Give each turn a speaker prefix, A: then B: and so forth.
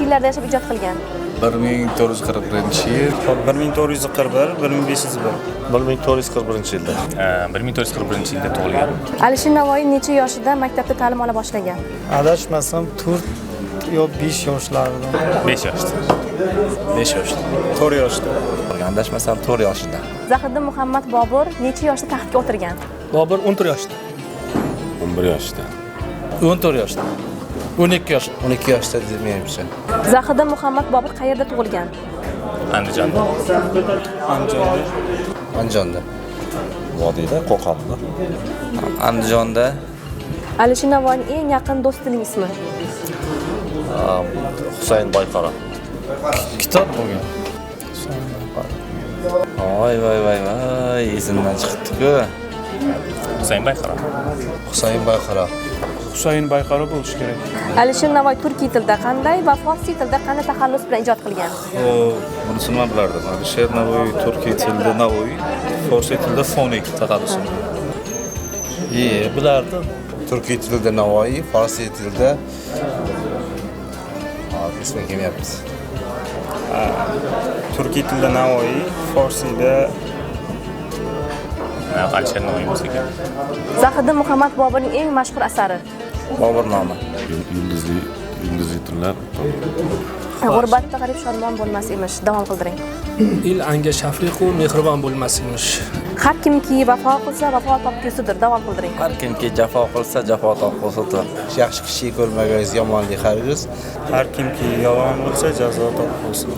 A: yillarda yashab ijod qilgan?
B: 1441-yil,
C: 1441, 1501.
B: 1441-yilda.
D: 1441-yilda tug'ilgan.
A: Alisher Navoiy necha yoshida maktabda ta'lim ola boshlagan?
C: Adashmasam 4 yo 5 yoshlarida.
D: 5 yoshda.
B: 5 yoshda.
C: 4 yoshda.
B: Adashmasam 4 yoshida.
A: Zahiriddin Muhammad Bobur necha yoshda taxtga o'tirgan?
C: Bobur 14 yoshda.
D: 11 yoshda.
B: 14 yoshda. 12 yoshda. 12 yoshda demayapsan.
A: Zahiriddin Muhammad Bobur qayerda tug'ilgan?
D: Andijonda.
B: Andijonda.
D: Vodiyda, Qo'qonda.
B: Andijonda.
A: Alisher Navoiyning eng yaqin do'stining ismi?
D: Husayn Boyqaro.
B: Kitob bo'lgan. Voy, esimdan chiqibdi-ku.
D: Husayn Boyqaro.
B: Husayn Boyqaro.
C: Husayn Bayqaro bo'lishi kerak.
A: Alisher Navoiy turkiy tilda qanday va farsiy tilda qanday taxallus bilan ijod qilgan?
B: Bunisini men bilardim. Alisher Navoiy turkiy tilda Navoiy, farsiy tilda fonik taxallusi. Bilardim. Turkiy tilda Navoiy, farsiy tilda ismi kelmayapti.
C: Turkiy tilda Navoiy, forsiyda
D: Alisher Navoiy bo'lsa kerak.
A: Zahiriddin Muhammad Boburning eng mashhur asari?
B: Boburnoma.
D: Yulduzli tunlar.
A: G'urbatda g'arib shodmon bo'lmas emish. Davom qildiring.
E: Il anga shafliqu mehribon bo'lmas emish.
A: Har kimki vafo qilsa, vafo topgusidir. Davom qildiring.
B: Har kimki jafo qilsa, jafo topgusidir. Yaxshi kishi ko'rmagangiz yomonlik qilasiz.
C: har kimki yolg'on bo'lsa jazo topib qo'ysin.